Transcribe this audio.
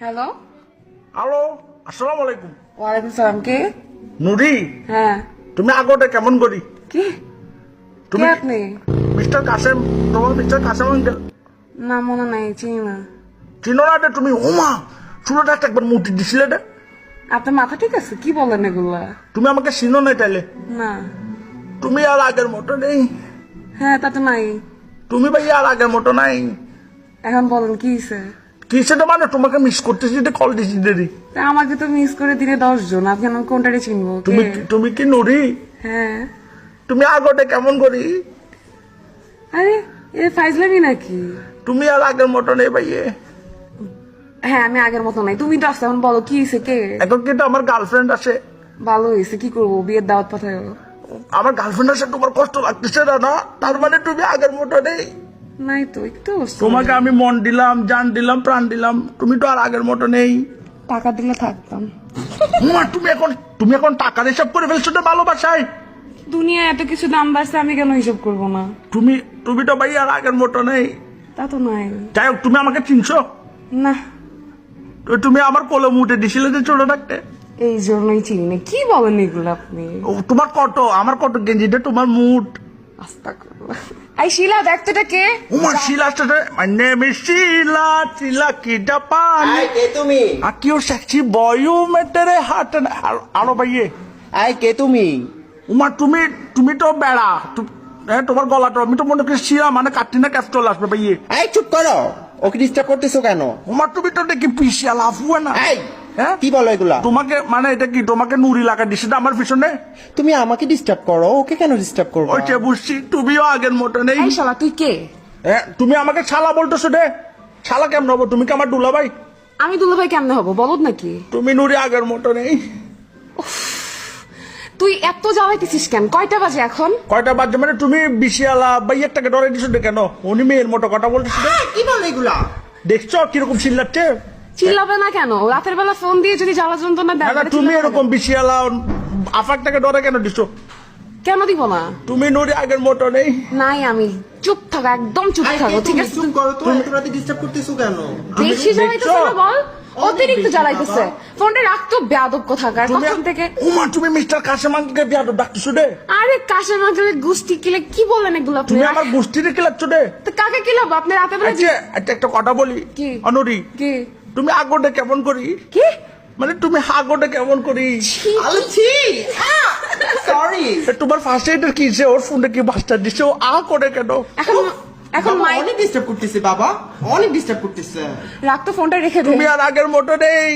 Hello. Hello, আসসালামু আলাইকুম। ওয়ালাইকুম সালাম। কে? নুরি, হ্যাঁ। তুমি আগোটা কেমন করি? কি তুমি কে আপনি? মিস্টার কাসেম, তোমার মিস্টার কাসেম আঙ্কেল না মনে নাই, চিনি না। চিনো না এটা? তুমি ওমা চুলোটা একবার মুটি দিছিলে রে। আপনার মাথা ঠিক আছে? কি বলেন এগুলা? তুমি আমাকে চিনো না তাইলে? না। তুমি আর আগের মতো নেই। হ্যাঁ তা তো নাই। তুমি ভাই আর আগের মতো নাই। এখন বলেন কি হয়েছে? কি সেটা মানে তোমাকে মিস করতেছি, কল দিছি দেরি। তা আমাকে তো মিস করে দিনে 10 জন, আপনি আমি কোনটারে চিনবো? তুমি কে? তুমি কি নুরি? হ্যাঁ। তুমি আগোটা কেমন করি? আরে এ ফাইজলামি নাকি? তুমি আর আগের মতো নেই ভাইয়ে। হ্যাঁ আমি আগের মতো নাই। তুমি তো আসতে এখন বলো কি হয়েছে? কে? এখন কিন্তু আমার গার্লফ্রেন্ড আছে। ভালো হয়েছে, কি করবো? বিয়ের দাওয়াত পাঠায়। আমার গার্লফ্রেন্ড আছে, তোমার কষ্ট লাগতেছে না? না তার মানে তুমি আগের মতো নেই। নাই তো, একটু তোমাকে আমি মন দিলাম, জান দিলাম, প্রাণ দিলাম, তুমি তো আর আগের মতো নেই। টাকা দিলে থাকতাম। মা, তুমি এখন টাকার হিসাব করে ফেলছো তো ভালোবাসায়। দুনিয়ায় এত কিছু দাম বাড়ছে, আমি কেন হিসাব করবো না? তুমি তো ভাই আর আগের মতো নেই। তা তো নাই। যাই হোক, তুমি আমাকে চিনছো? না। তো তুমি আমার কোলে মুটে দিছিলে যে ছোট থাকতে। এই জন্যই চিনি না। কি বলেন এগুলো আপনি? তোমার কত, আমার কত গেঞ্জিটা তোমার মুট। আস্তাগফিরুল্লাহ। এই শিলা, দেখ তো এটা কে? উমা শিলা, মাই নেম ইজ শিলা, শিলা কি জাপান। আই কে তুমি? আকিও সেক্সি বয় মে তেরে হাত। আরো ভাইয়ে। আই কে তুমি? উমা তুমি তো বেড়া। হ্যাঁ, তোমার গলাটা আমি তো মনে করি শিরা মানে কাটরিনা ক্যাফ চলে আসবে ভাইয়ে। আই চুপ করো, ওকে ডিস্টার্ব করতেছো কেন? উমা তুমি তো দেখি পিছিয়া লাফুয়ে না। আই হ্যাঁ, কি বলো এগুলা? তোমাকে মানে এটা কি তোমাকে নুরি লাগা দিছে আমার পিছনে? তুমি আমাকে ডিস্টার্ব করো, ওকে কেন ডিস্টার্ব করবো? ওই যে বুঝছি, তুমিও আগের মতো নেই। এই শালা, তুই কে? হ্যাঁ, তুমি আমাকে শালা বলতেছো রে। শালা কেমন হবো? তুমি কি আমার দুলা ভাই? আমি দুলাভাই কেমনে হবো? বলদ নাকি? তুমি নুরি আগের মতো নেই। তুই এত জ্বালাইতেছিস কেন? কয়টা বাজে এখন? কয়টা বাজে মানে তুমি বিশিয়ালা ভাইয়ারটাকে ডরাই দিছো কেন? উনি মেয়ের মতো কথা বলতেছো। কি বলো এগুলা? দেখছো কিরকম চিল্লাচ্ছে? চিল্লাবে না কেন? রাতের বেলা ফোন দিয়ে যদি জ্বালা যন্ত্রণা দেয়, না, তুমি এরকম বিশিয়ালা আফাকটাকে ডরে কেন দিছো? কেন দিব না? তুমি নুরি আগের মতো নেই। নাই, আমি চুপ থাকো, একদম চুপ থাকো, ঠিক আছে? চুপ করো তো, এত রাতে ডিস্টার্ব করতেছো কেন? বেশি জ্বালাইতেছে না বল? অতিরিক্ত বেশি জ্বালাইতেছে। ফোনটা রাখতো, বেয়াদব কোথাকার। কখন থেকে? উমা তুমি মিস্টার কাসেম আঙ্কেলকে বিয়াদব ডাকতেছো রে। আরে কাশেম আঙ্কেলের গুষ্টি কিলে কি বলেন এগুলো আপনি? তুমি আমার গোষ্ঠীরে খেলাচ্ছ রে। তো কাকে কিলাবো? আপনি রাতে বেলা আচ্ছা একটা কথা বলি। কি? অনুরি, কি? তুমি আগোটা কেমন করি? কি? মানে তুমি হাগোটা কেমন করি? আলছি সরি। তোমার ফার্স্ট এইডের কি যে ওর ফোনে কি বাস্টার দিছে, ও আ করে কেন? এখন মাই অনেক ডিস্টার্ব করতেছে বাবা, অনেক ডিস্টার্ব করতেছে। রাখতো, ফোনটা রেখে দে। তুমি আর আগের মতো নেই।